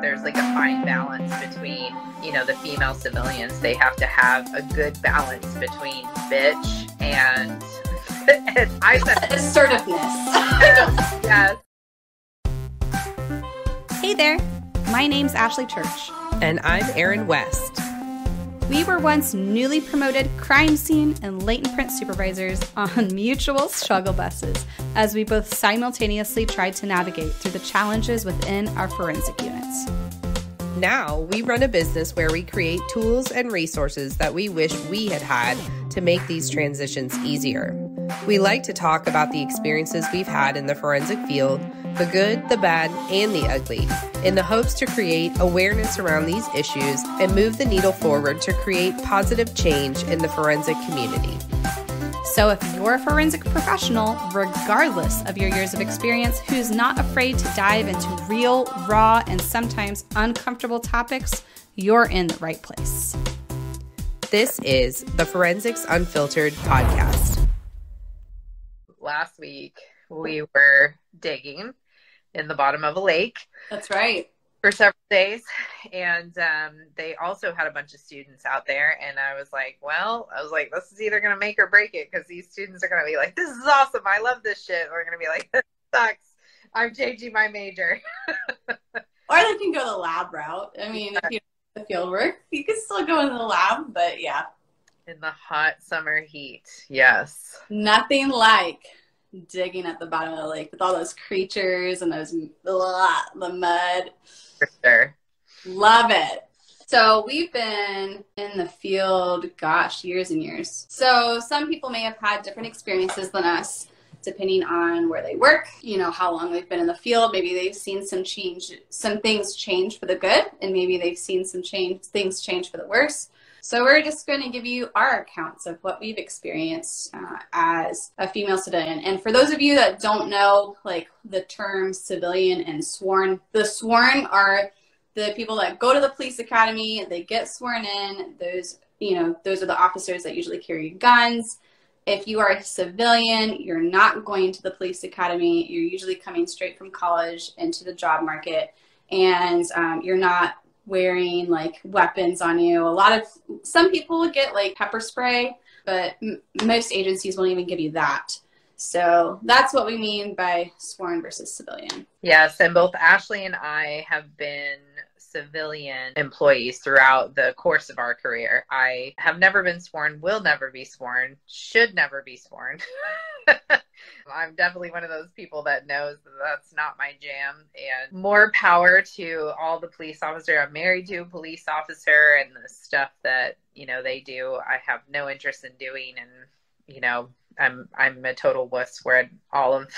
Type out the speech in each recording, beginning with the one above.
there's like a fine balance between, you know, the female civilians. They have to have a good balance between bitch and, and I said assertiveness. Yes. Hey there, my name's Ashley Church. And I'm Erin West. We were once newly promoted crime scene and latent print supervisors on mutual struggle buses as we both simultaneously tried to navigate through the challenges within our forensic units. Now we run a business where we create tools and resources that we wish we had had to make these transitions easier. We like to talk about the experiences we've had in the forensic field, the good, the bad, and the ugly, in the hopes to create awareness around these issues and move the needle forward to create positive change in the forensic community. So if you're a forensic professional, regardless of your years of experience, who's not afraid to dive into real, raw, and sometimes uncomfortable topics, you're in the right place. This is the Forensics Unfiltered podcast. Last week, we were digging in the bottom of a lake. That's right. For several days. And they also had a bunch of students out there. And I was like, this is either going to make or break it, because these students are going to be like, this is awesome. I love this shit. Or going to be like, this sucks. I'm changing my major. Or they can go the lab route. I mean, if you do the field work, you can still go in the lab, but yeah. In the hot summer heat. Yes. Nothing like digging at the bottom of the lake with all those creatures and those the mud. For sure. Love it. So we've been in the field, years and years. So some people may have had different experiences than us, depending on where they work, you know, how long they've been in the field. Maybe they've seen some things change for the good, and maybe they've seen things change for the worse. So we're just going to give you our accounts of what we've experienced as a female civilian. And for those of you that don't know, like, the term civilian and sworn, the sworn are the people that go to the police academy, they get sworn in. Those are the officers that usually carry guns. If you are a civilian, you're not going to the police academy. You're usually coming straight from college into the job market, and you're not wearing like weapons on you. Some people will get like pepper spray, but most agencies won't even give you that. So that's what we mean by sworn versus civilian. Yes, and both Ashley and I have been civilian employees throughout the course of our career. I have never been sworn, will never be sworn, should never be sworn. I'm definitely one of those people that knows that that's not my jam, and more power to all the police officers. I'm married to a police officer, and the stuff that, you know, they do, I have no interest in doing. And, you know, I'm a total wuss where all of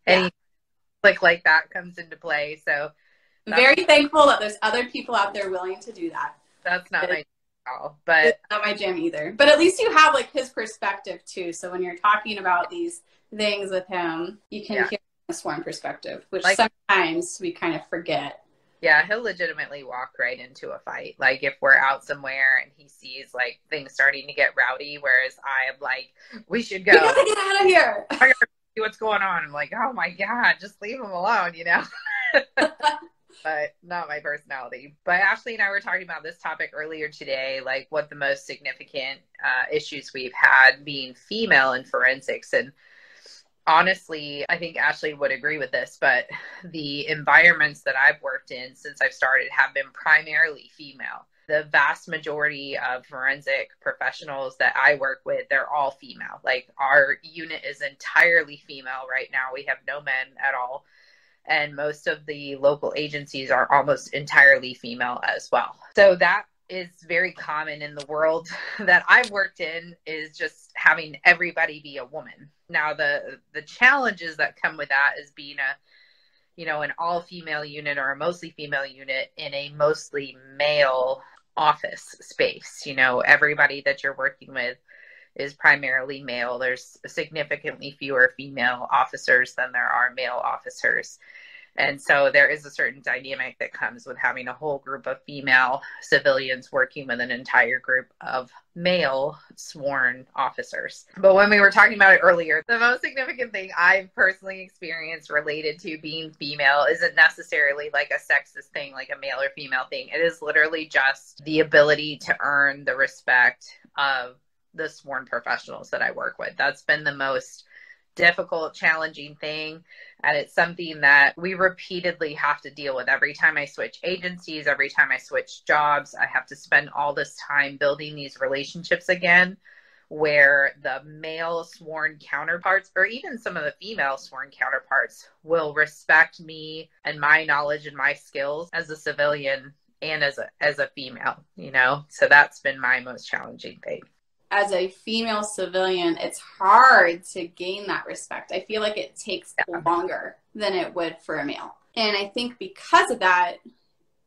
any like that comes into play. So very thankful that there's other people out there willing to do that. That's not my jam at all, but it's not my jam either. But at least you have like his perspective too. So when you're talking about these things with him, you can hear a sworn perspective, which sometimes we kind of forget. Yeah, he'll legitimately walk right into a fight. Like if we're out somewhere and he sees like things starting to get rowdy, whereas I am like, we should go. We gotta get out of here. I gotta see what's going on. I'm like, oh my God, just leave him alone, you know? But not my personality. But Ashley and I were talking about this topic earlier today, like what the most significant issues we've had being female in forensics. And honestly, I think Ashley would agree with this, but the environments that I've worked in since I've started have been primarily female. The vast majority of forensic professionals that I work with, they're all female. Like our unit is entirely female right now. We have no men at all. And most of the local agencies are almost entirely female as well. So that is very common in the world that I've worked in, is just having everybody be a woman. Now, the challenges that come with that is being an all-female unit or a mostly female unit in a mostly male office space. You know, everybody that you're working with is primarily male. There's significantly fewer female officers than there are male officers. And so there is a certain dynamic that comes with having a whole group of female civilians working with an entire group of male sworn officers. But when we were talking about it earlier, the most significant thing I've personally experienced related to being female isn't necessarily like a sexist thing, like a male or female thing. It is literally just the ability to earn the respect of the sworn professionals that I work with. That's been the most difficult, challenging thing. And it's something that we repeatedly have to deal with. Every time I switch agencies, every time I switch jobs, I have to spend all this time building these relationships again, where the male sworn counterparts, or even some of the female sworn counterparts, will respect me and my knowledge and my skills as a civilian and as a female, you know? So that's been my most challenging thing. As a female civilian, it's hard to gain that respect. I feel like it takes longer than it would for a male. And I think because of that,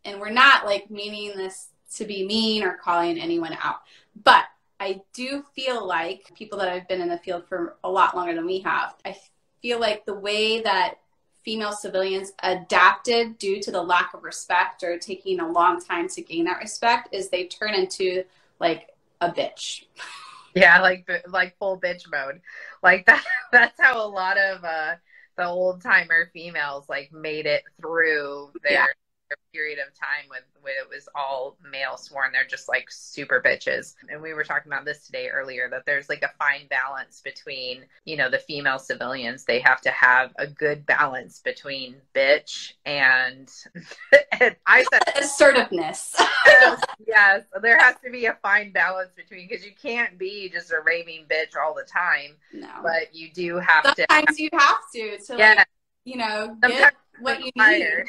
and we're not like meaning this to be mean or calling anyone out, but I do feel like people that have been in the field for a lot longer than we have, I feel like the way that female civilians adapted due to the lack of respect or taking a long time to gain that respect is they turn into like a bitch. Yeah, like full bitch mode. Like that's how a lot of the old timer females like made it through their period of time when it was all male sworn. They're just like super bitches. And we were talking about this today earlier, that there's like a fine balance between, you know, the female civilians. They have to have a good balance between bitch and, and I said assertiveness. Yes, there has to be a fine balance between, because you can't be just a raving bitch all the time. No, but you do have sometimes you have to like, you know, get what you need.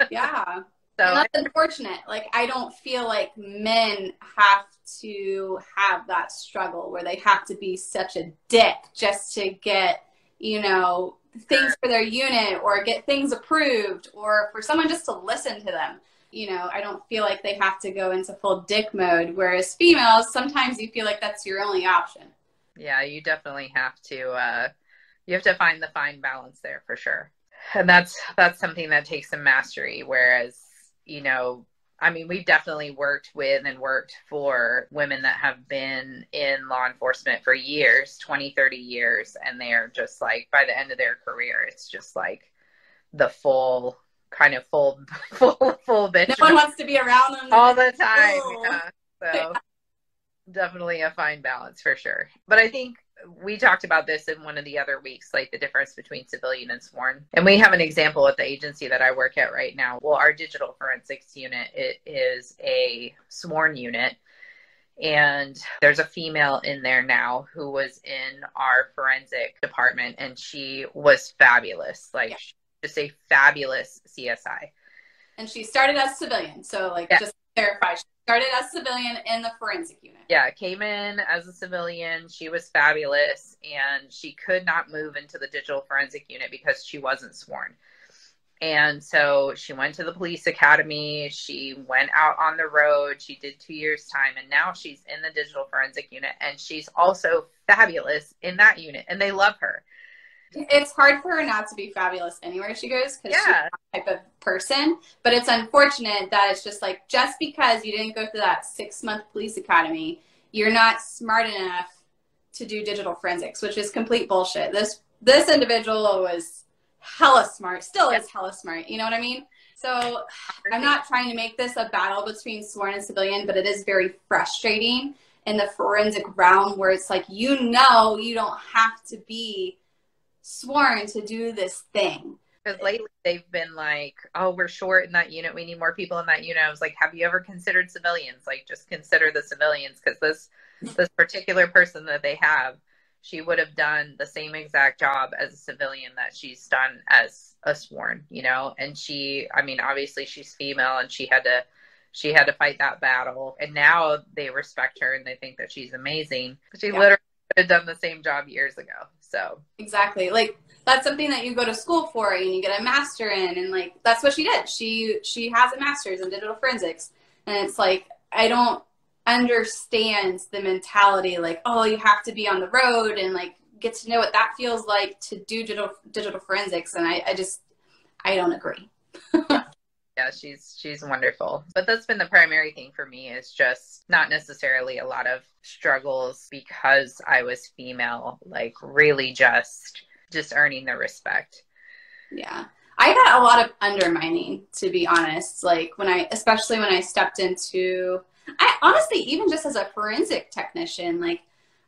Yeah. So and that's unfortunate. Like, I don't feel like men have to have that struggle where they have to be such a dick just to get, you know, things for their unit or get things approved or for someone just to listen to them. You know, I don't feel like they have to go into full dick mode. Whereas females, sometimes you feel like that's your only option. Yeah, you definitely have to, you have to find the fine balance there for sure. And that's something that takes some mastery. Whereas, you know, I mean, we've definitely worked with and worked for women that have been in law enforcement for years, 20, 30 years. And they're just like, by the end of their career, it's just like the full bitch. No one wants to be around them all the time. Yeah. So definitely a fine balance for sure. But I think we talked about this in one of the other weeks, like the difference between civilian and sworn. And we have an example at the agency that I work at right now. Well, our digital forensics unit, it is a sworn unit. And there's a female in there now who was in our forensic department, and she was fabulous. Like, just a fabulous CSI. And she started as civilian. So, like, just to clarify, she started as civilian in the forensic unit. Yeah, came in as a civilian. She was fabulous, and she could not move into the digital forensic unit because she wasn't sworn. And so she went to the police academy. She went out on the road. She did 2 years time, and now she's in the digital forensic unit, and she's also fabulous in that unit, and they love her. It's hard for her not to be fabulous anywhere she goes because she's that type of person. But it's unfortunate that it's just like, just because you didn't go through that 6-month police academy, you're not smart enough to do digital forensics, which is complete bullshit. This individual was hella smart, still is hella smart. You know what I mean? So I'm not trying to make this a battle between sworn and civilian, but it is very frustrating in the forensic realm where it's like, you know, you don't have to be sworn to do this thing. Because lately they've been like, oh, we're short in that unit, we need more people in that unit. I was like, have you ever considered civilians? Like, just consider the civilians, because this particular person that they have, she would have done the same exact job as a civilian that she's done as a sworn, you know. And she, I mean, obviously she's female, and she had to fight that battle, and now they respect her and they think that she's amazing. She literally could have done the same job years ago. So exactly, like, that's something that you go to school for and you get a master in, and like, that's what she did. She has a master's in digital forensics, and it's like, I don't understand the mentality like, oh, you have to be on the road and like get to know what that feels like to do digital forensics. And I don't agree. Yeah, she's wonderful. But that's been the primary thing for me, is just not necessarily a lot of struggles because I was female, like really just earning the respect. Yeah. I got a lot of undermining, to be honest. Like especially when I stepped into, I honestly, even just as a forensic technician, like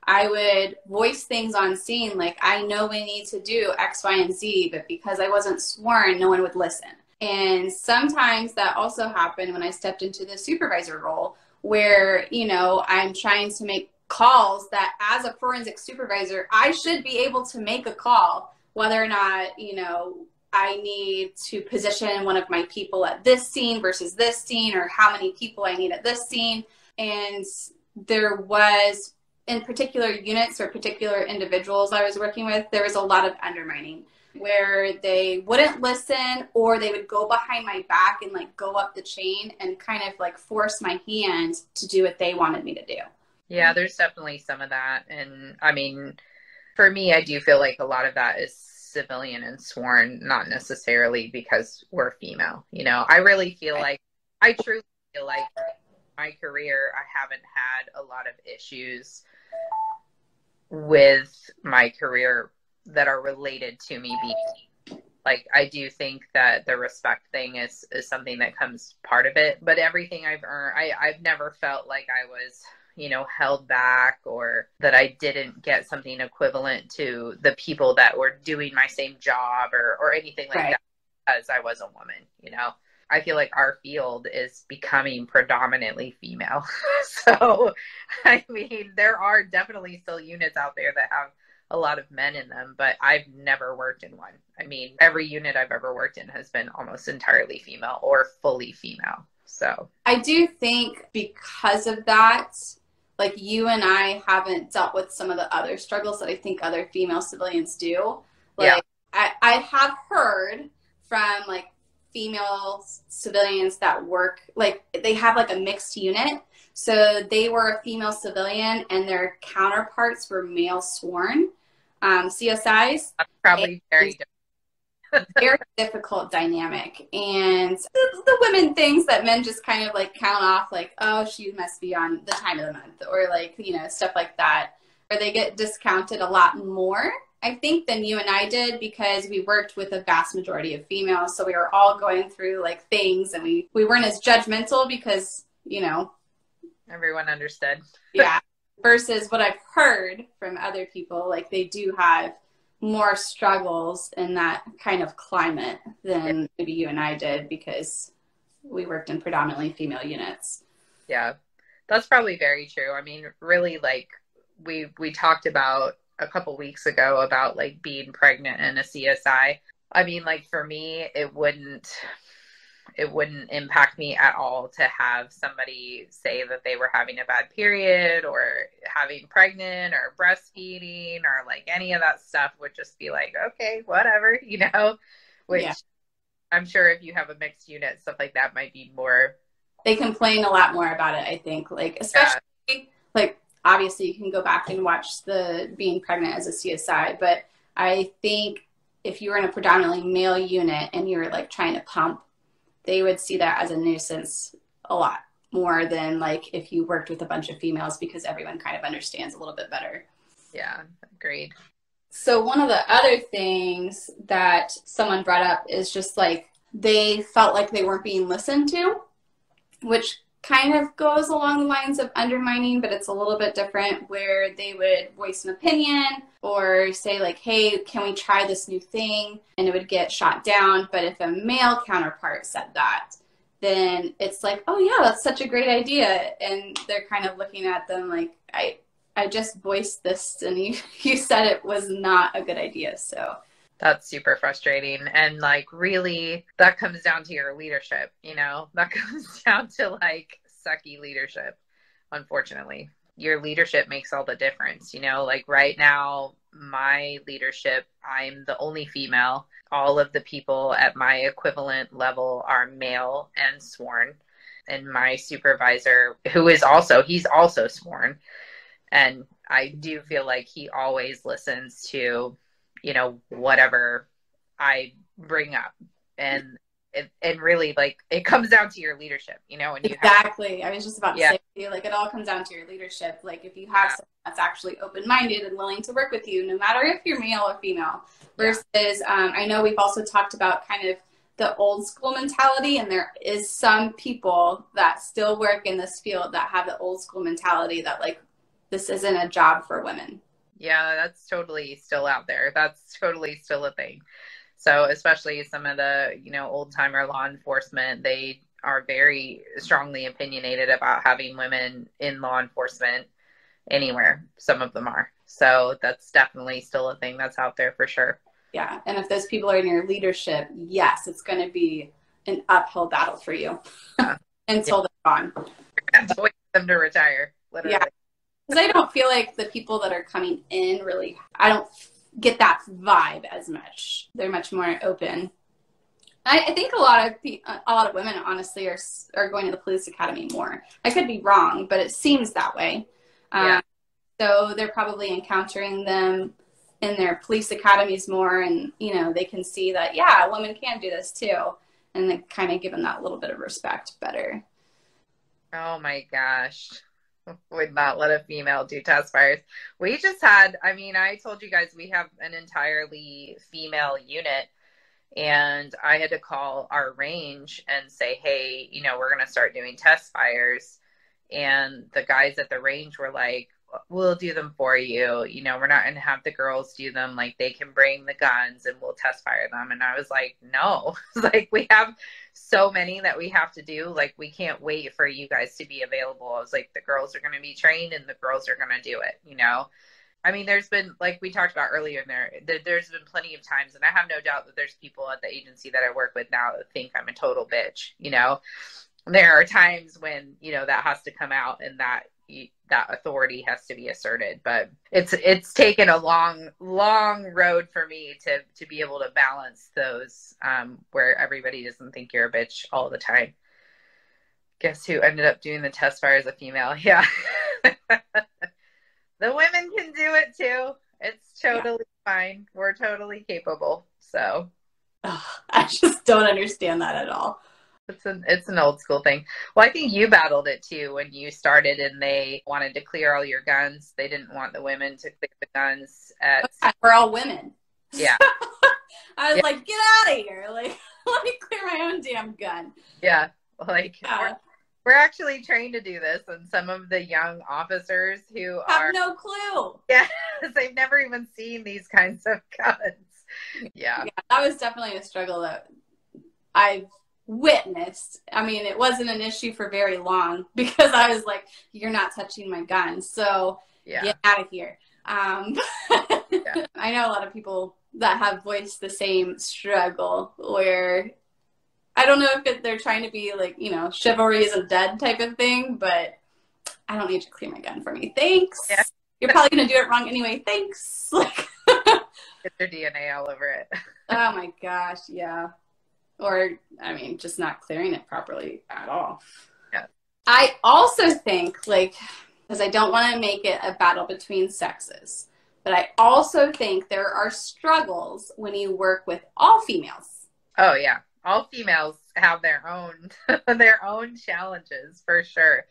I would voice things on scene. Like, I know we need to do X, Y, and Z, but because I wasn't sworn, no one would listen. And sometimes that also happened when I stepped into the supervisor role, where, you know, I'm trying to make calls that as a forensic supervisor, I should be able to make a call, whether or not, you know, I need to position one of my people at this scene versus this scene, or how many people I need at this scene. And there was, in particular units or particular individuals I was working with, there was a lot of undermining, where they wouldn't listen, or they would go behind my back and like go up the chain and kind of like force my hand to do what they wanted me to do. Yeah, there's definitely some of that. And I mean, for me, I do feel like a lot of that is civilian and sworn, not necessarily because we're female. You know, I really feel like, I truly feel like my career, I haven't had a lot of issues with my career that are related to me being, like, I do think that the respect thing is something that comes part of it, but everything I've earned, I've never felt like I was, you know, held back, or that I didn't get something equivalent to the people that were doing my same job, or anything like that, because I was a woman. You know, I feel like our field is becoming predominantly female. So, I mean, there are definitely still units out there that have a lot of men in them, but I've never worked in one. I mean, every unit I've ever worked in has been almost entirely female or fully female. So I do think because of that, like, you and I haven't dealt with some of the other struggles that I think other female civilians do. Like, yeah. I have heard from like female civilians that work, like they have like a mixed unit. So they were a female civilian and their counterparts were male sworn CSIs. That's probably very different. Very difficult dynamic. And the women things that men just kind of like count off, like, oh, she must be on the time of the month, or like, you know, stuff like that, where they get discounted a lot more, I think, than you and I did, because we worked with a vast majority of females. So we were all going through like things, and we weren't as judgmental because, you know, everyone understood. Yeah. Versus what I've heard from other people, like they do have more struggles in that kind of climate than maybe you and I did, because we worked in predominantly female units. Yeah, that's probably very true. I mean, really, like we talked about a couple weeks ago about like being pregnant in a CSI. I mean, like for me, it wouldn't impact me at all to have somebody say that they were having a bad period, or having pregnant, or breastfeeding, or like any of that stuff would just be like, okay, whatever, you know, which yeah. I'm sure if you have a mixed unit, stuff like that might be more. They complain a lot more about it, I think, like, especially like, obviously you can go back and watch the being pregnant as a CSI, but I think if you were in a predominantly male unit and you were like trying to pump, they would see that as a nuisance a lot more than like if you worked with a bunch of females, because everyone kind of understands a little bit better. Yeah, agreed. So one of the other things that someone brought up is just like they felt like they weren't being listened to, which kind of goes along the lines of undermining, but it's a little bit different, where they would voice an opinion or say like, hey, can we try this new thing? And it would get shot down. But if a male counterpart said that, then it's like, oh yeah, that's such a great idea. And they're kind of looking at them like, I just voiced this and you said it was not a good idea. So that's super frustrating. And like, really, that comes down to your leadership, you know, that comes down to like sucky leadership. Unfortunately, your leadership makes all the difference. You know, like right now, my leadership, I'm the only female. All of the people at my equivalent level are male and sworn. And my supervisor, he's also sworn. And I do feel like he always listens to, you know, whatever I bring up. And and really, like, it comes down to your leadership, you know, and you exactly. I was just about to say, like, it all comes down to your leadership. Like, if you have someone that's actually open-minded and willing to work with you, no matter if you're male or female, versus, I know we've also talked about kind of the old school mentality, and there is some people that still work in this field that have the old school mentality that, like, this isn't a job for women. Yeah, that's totally still out there. That's totally still a thing. So especially some of the, you know, old timer law enforcement, they are very strongly opinionated about having women in law enforcement anywhere. Some of them are. So that's definitely still a thing that's out there for sure. Yeah. And if those people are in your leadership, yes, it's going to be an uphill battle for you until they're gone. You're going to have to wait for them to retire, literally. Yeah. Because I don't feel like the people that are coming in really, I don't get that vibe as much. They're much more open. I think a lot of women honestly are going to the police academy more. I could be wrong, but it seems that way. So they're probably encountering them in their police academies more, and you know, they can see that a woman can do this too, and they kind of give them that little bit of respect better. Oh my gosh. Would not let a female do test fires. We just had, I mean, I told you guys we have an entirely female unit, and I had to call our range and say, hey, you know, we're going to start doing test fires. And the guys at the range were like, we'll do them for you. You know, we're not going to have the girls do them. Like, they can bring the guns and we'll test fire them. And I was like, no, like, we have so many that we have to do. Like, we can't wait for you guys to be available. I was like, the girls are going to be trained and the girls are going to do it, you know? I mean, there's been, like we talked about earlier there's been plenty of times, and I have no doubt that there's people at the agency that I work with now that think I'm a total bitch, you know? There are times when, you know, that has to come out and that authority has to be asserted, but it's taken a long road for me to be able to balance those, where everybody doesn't think you're a bitch all the time. Guess who ended up doing the test fire as a female? Yeah. The women can do it too. It's totally fine. We're totally capable. So I just don't understand that at all. It's an old school thing. Well, I think you battled it too when you started and they wanted to clear all your guns. They didn't want the women to clear the guns we're all women. Yeah. I was like, get out of here. Like, let me clear my own damn gun. Yeah. Like, we're actually trained to do this, and some of the young officers who have no clue. Yeah, they've never even seen these kinds of guns. Yeah, that was definitely a struggle that I've witnessed. I mean, it wasn't an issue for very long because I was like, you're not touching my gun, so get out of here. I know a lot of people that have voiced the same struggle where I don't know if they're trying to be like, you know, chivalry isn't dead type of thing, but I don't need you to clear my gun for me. Thanks. Yeah. You're probably going to do it wrong anyway. Thanks. Get their DNA all over it. Oh my gosh. Yeah. Or, I mean, just not clearing it properly at all. Yeah. I also think, like, because I don't want to make it a battle between sexes, but I also think there are struggles when you work with all females. Oh, yeah. All females have their own challenges for sure.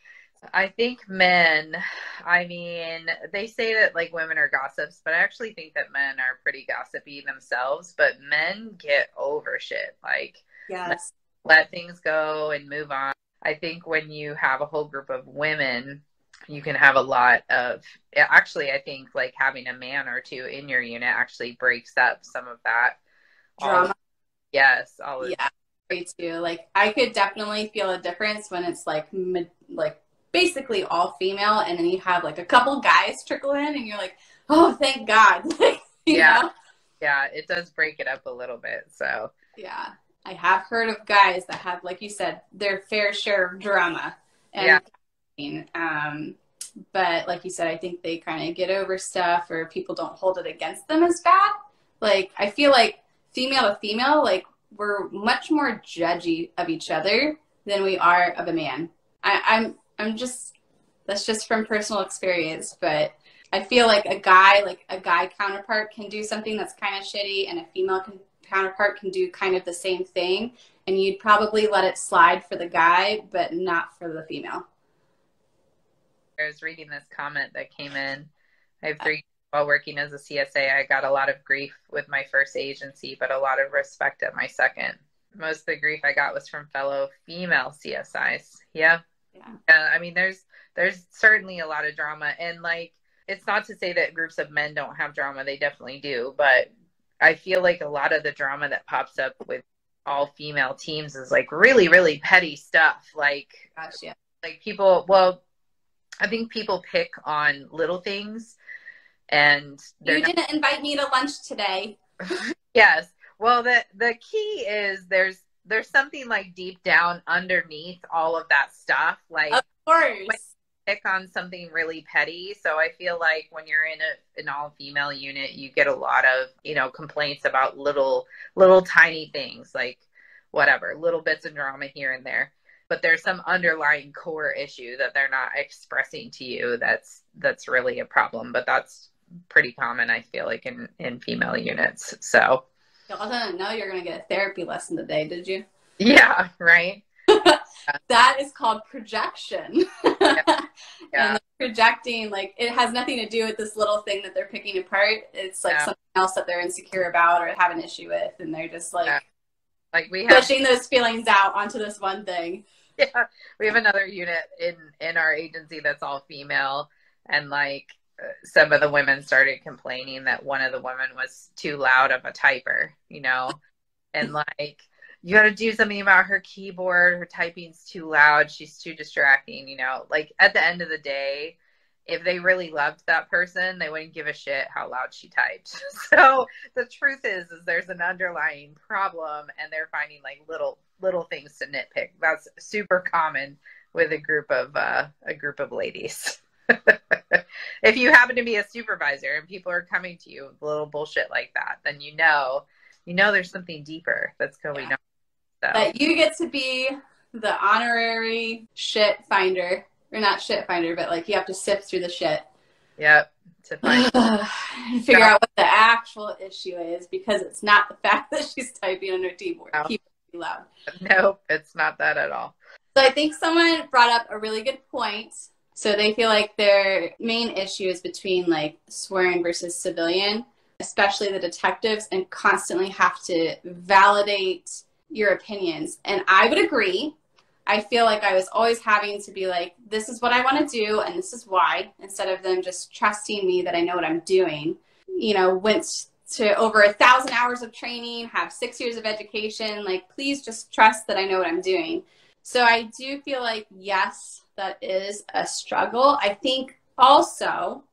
I think men, I mean, they say that like women are gossips, but I actually think that men are pretty gossipy themselves, but men get over shit. Like, yes, let things go and move on. I think when you have a whole group of women, you can have a lot of, actually, I think like having a man or two in your unit actually breaks up some of that drama. Yes. Yeah, me too. Like, I could definitely feel a difference when it's like basically all female, and then you have like a couple guys trickle in, and you're like, oh, thank God. Like, you know? Yeah, it does break it up a little bit. So yeah, I have heard of guys that have, like you said, their fair share of drama. And but like you said, I think they kind of get over stuff, or people don't hold it against them as bad. Like, I feel like female to female, like, we're much more judgy of each other than we are of a man. I'm just, that's just from personal experience, but I feel like a guy counterpart can do something that's kind of shitty, and a female counterpart can do kind of the same thing, and you'd probably let it slide for the guy, but not for the female. I was reading this comment that came in. I have 3 while working as a CSA. I got a lot of grief with my first agency, but a lot of respect at my second. Most of the grief I got was from fellow female CSIs. Yeah. I mean, there's certainly a lot of drama, and like, it's not to say that groups of men don't have drama. They definitely do. But I feel like a lot of the drama that pops up with all female teams is like really, really petty stuff. Like, Gosh, yeah. Like people, well, I think people pick on little things, and you didn't invite me to lunch today. Yes. Well, the key is there's something like deep down underneath all of that stuff. Like, of course, pick on something really petty. So I feel like when you're in an all-female unit, you get a lot of, complaints about little tiny things, like whatever, little bits of drama here and there. But there's some underlying core issue that they're not expressing to you that's really a problem. But that's pretty common, I feel like, in female units. So y'all didn't know you're going to get a therapy lesson today, did you? Yeah, right. That is called projection. Yeah. And projecting, like, it has nothing to do with this little thing that they're picking apart. It's like something else that they're insecure about or have an issue with, and they're just like we have pushing those feelings out onto this one thing. Yeah, we have another unit in our agency that's all female, and like some of the women started complaining that one of the women was too loud of a typer, and like, you got to do something about her keyboard. Her typing's too loud. She's too distracting, like, at the end of the day, if they really loved that person, they wouldn't give a shit how loud she typed. So the truth is there's an underlying problem, and they're finding like little things to nitpick. That's super common with a group of ladies. If you happen to be a supervisor and people are coming to you with a little bullshit like that, then you know there's something deeper that's going on. So. But you get to be the honorary shit finder, or not shit finder, but like you have to sift through the shit. Yep. To find figure out what the actual issue is, because it's not the fact that she's typing on her keyboard. No. Keyboard too loud. Nope, it's not that at all. So I think someone brought up a really good point. So they feel like their main issue is between like sworn versus civilian, especially the detectives, and constantly have to validate your opinions. And I would agree. I feel like I was always having to be like, this is what I want to do, and this is why, instead of them just trusting me that I know what I'm doing. Went to over 1,000 hours of training, have 6 years of education. Like, please just trust that I know what I'm doing. So I do feel like, yes, that is a struggle. I think also,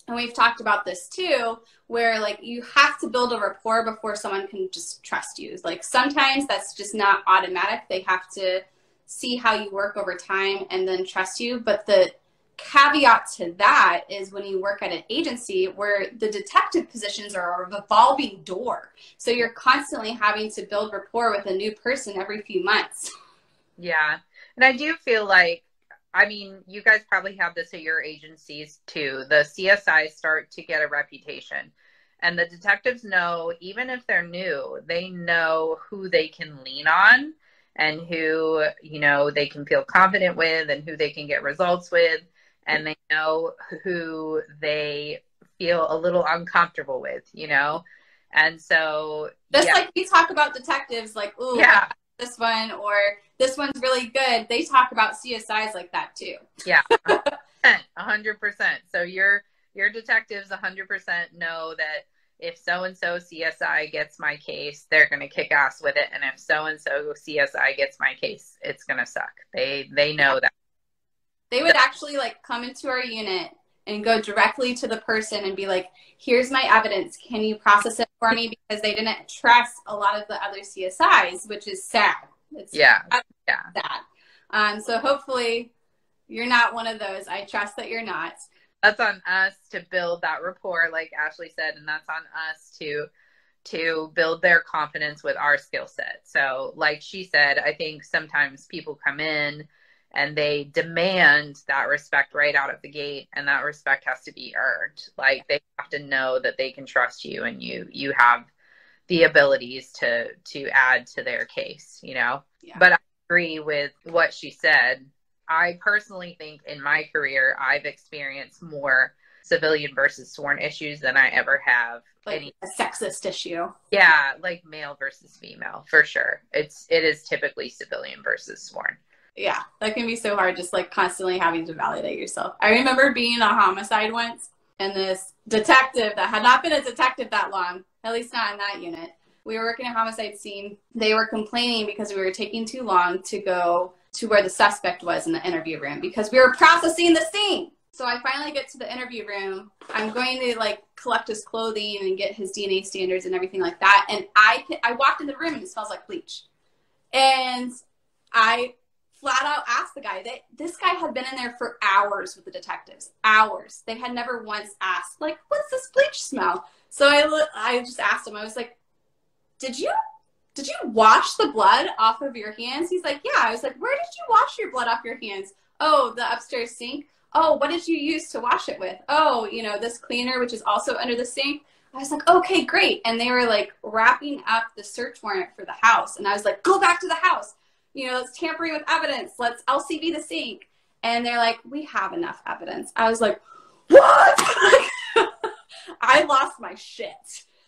and we've talked about this too, where like you have to build a rapport before someone can just trust you. Like, sometimes that's just not automatic. They have to see how you work over time and then trust you. But the caveat to that is when you work at an agency where the detective positions are a revolving door. So you're constantly having to build rapport with a new person every few months. Yeah. And I do feel like, I mean, you guys probably have this at your agencies too. The CSIs start to get a reputation, and the detectives know, even if they're new, they know who they can lean on and who, they can feel confident with and who they can get results with. And they know who they feel a little uncomfortable with, And so, just like we talk about detectives, like, ooh, yeah, this one, or this one's really good. They talk about CSIs like that too. Yeah, 100%. So your detectives 100% know that if so-and-so CSI gets my case, they're going to kick ass with it. And if so-and-so CSI gets my case, it's going to suck. They know that. They would actually like come into our unit and go directly to the person and be like, here's my evidence. Can you process it for me? Because they didn't trust a lot of the other CSIs, which is sad. It's sad. So hopefully you're not one of those. I trust that you're not. That's on us to build that rapport, like Ashley said, and that's on us to build their confidence with our skill set. So like she said, I think sometimes people come in and they demand that respect right out of the gate, and that respect has to be earned. Like, they have to know that they can trust you, and you have the abilities to add to their case, you know. Yeah. But I agree with what she said. I personally think in my career, I've experienced more civilian versus sworn issues than I ever have. Like a sexist issue. Yeah, like male versus female, for sure. It is typically civilian versus sworn. Yeah, that can be so hard, just like constantly having to validate yourself. I remember being a homicide once, and this detective that had not been a detective that long, at least not in that unit, we were working a homicide scene. They were complaining because we were taking too long to go to where the suspect was in the interview room because we were processing the scene. So I finally get to the interview room. I'm going to like collect his clothing and get his DNA standards and everything like that. And I walked in the room and it smells like bleach. And I flat out asked the guy that this guy had been in there for hours with the detectives, hours. They had never once asked, like, what's this bleach smell? So I just asked him, I was like, did you wash the blood off of your hands? He's like, yeah. I was like, where did you wash your blood off your hands? Oh, the upstairs sink. Oh, what did you use to wash it with? Oh, this cleaner, which is also under the sink. I was like, okay, great. And they were like wrapping up the search warrant for the house. And I was like, go back to the house. Let's tampering with evidence. Let's LCV the sink. And they're like, we have enough evidence. I was like, what? I lost my shit.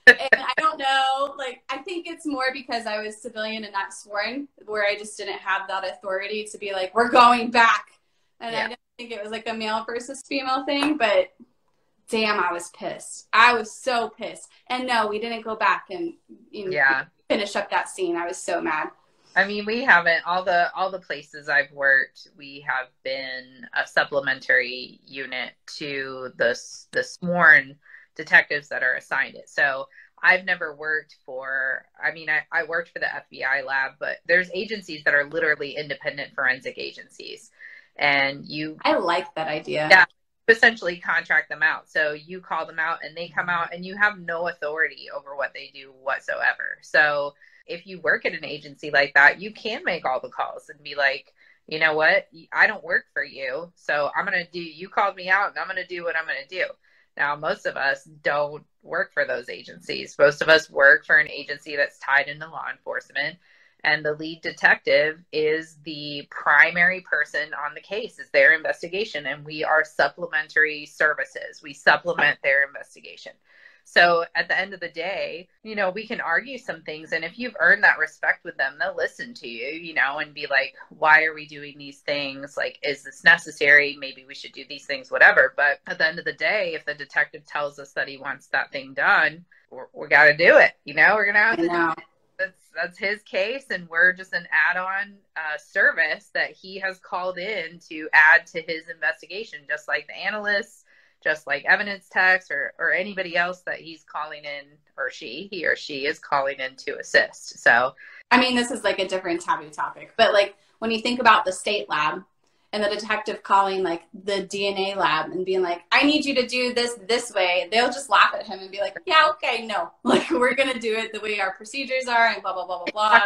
And I don't know, I think it's more because I was civilian and not sworn, where I just didn't have that authority to be like, we're going back. And yeah. I didn't think it was like a male versus female thing, but damn, I was pissed. I was so pissed. And no, we didn't go back and finish up that scene. I was so mad. I mean, we haven't, all the places I've worked, we have been a supplementary unit to the sworn detectives that are assigned it. So I've never worked for, I worked for the FBI lab, but there's agencies that are literally independent forensic agencies. And I like that idea. Yeah, essentially contract them out. So you call them out and they come out and you have no authority over what they do whatsoever. So if you work at an agency like that, you can make all the calls and be like, you know what? I don't work for you. So you called me out and I'm going to do what I'm going to do. Now, most of us don't work for those agencies. Most of us work for an agency that's tied into law enforcement. And the lead detective is the primary person on the case, is their investigation. And we are supplementary services. We supplement their investigation. So at the end of the day, we can argue some things. And if you've earned that respect with them, they'll listen to you, and be like, why are we doing these things? Like, is this necessary? Maybe we should do these things, whatever. But at the end of the day, if the detective tells us that he wants that thing done, we got to do it. We're going to have to do it. That's his case. And we're just an add-on service that he has called in to add to his investigation, just like the analysts, just like evidence techs or anybody else that he's calling in, or he or she is calling in to assist. So, this is like a different taboo topic, but when you think about the state lab and the detective calling the DNA lab and being like, I need you to do this way, they'll just laugh at him and be like, yeah, okay, no, we're going to do it the way our procedures are and blah, blah, blah, blah, blah.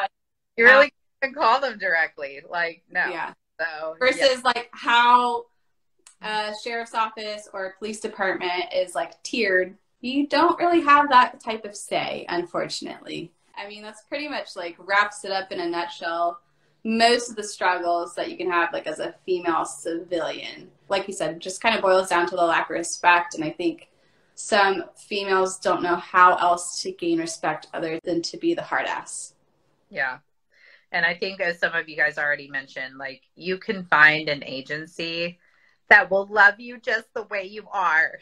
You really can call them directly. No. Yeah. So, versus how sheriff's office or police department is tiered. You don't really have that type of say, unfortunately. That's pretty much wraps it up in a nutshell. Most of the struggles that you can have as a female civilian, like you said, just kind of boils down to the lack of respect. And I think some females don't know how else to gain respect other than to be the hard ass. Yeah. And I think, as some of you guys already mentioned, you can find an agency that will love you just the way you are.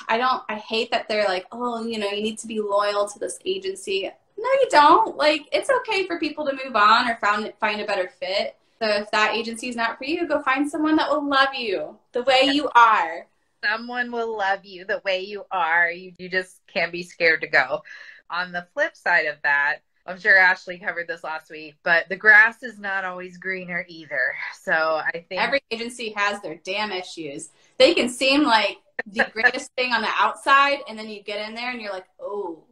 I hate that they're like, oh, you need to be loyal to this agency. No, you don't. It's okay for people to move on or find a better fit. So if that agency is not for you, go find someone that will love you the way you are. Someone will love you the way you are. You just can't be scared to go. On the flip side of that, I'm sure Ashley covered this last week, but the grass is not always greener either. So I think every agency has their damn issues. They can seem like the greatest thing on the outside, and then you get in there and you're like, oh.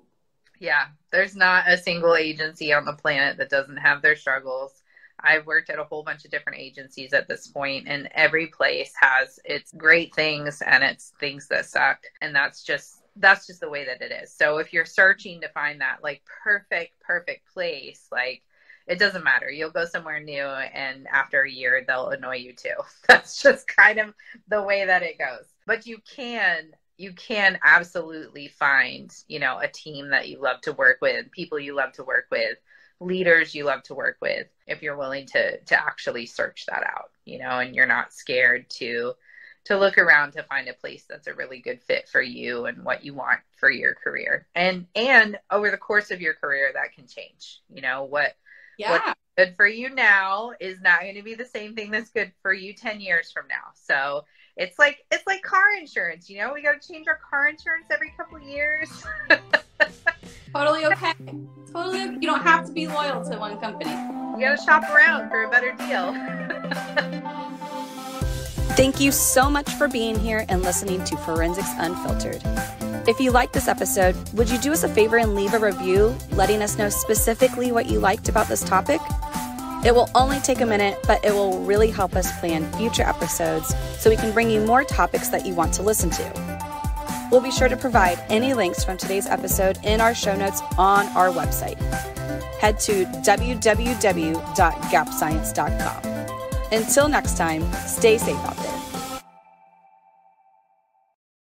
Yeah, there's not a single agency on the planet that doesn't have their struggles. I've worked at a whole bunch of different agencies at this point, and every place has its great things and its things that suck. And that's just that's just the way that it is. So if you're searching to find that like perfect place, like it doesn't matter. You'll go somewhere new and after a year, they'll annoy you too. That's just kind of the way that it goes. But you can absolutely find, you know, a team that you love to work with, people you love to work with, leaders you love to work with, if you're willing to actually search that out, you know, and you're not scared to look around to find a place that's a really good fit for you and what you want for your career. And over the course of your career, that can change. You know, what's good for you now is not going to be the same thing that's good for you 10 years from now. So it's like car insurance, you know, we got to change our car insurance every couple of years. Totally okay. Totally. You don't have to be loyal to one company. You got to shop around for a better deal. Thank you so much for being here and listening to Forensics Unfiltered. If you liked this episode, would you do us a favor and leave a review letting us know specifically what you liked about this topic? It will only take a minute, but it will really help us plan future episodes so we can bring you more topics that you want to listen to. We'll be sure to provide any links from today's episode in our show notes on our website. Head to www.gapscience.com. Until next time, stay safe out there.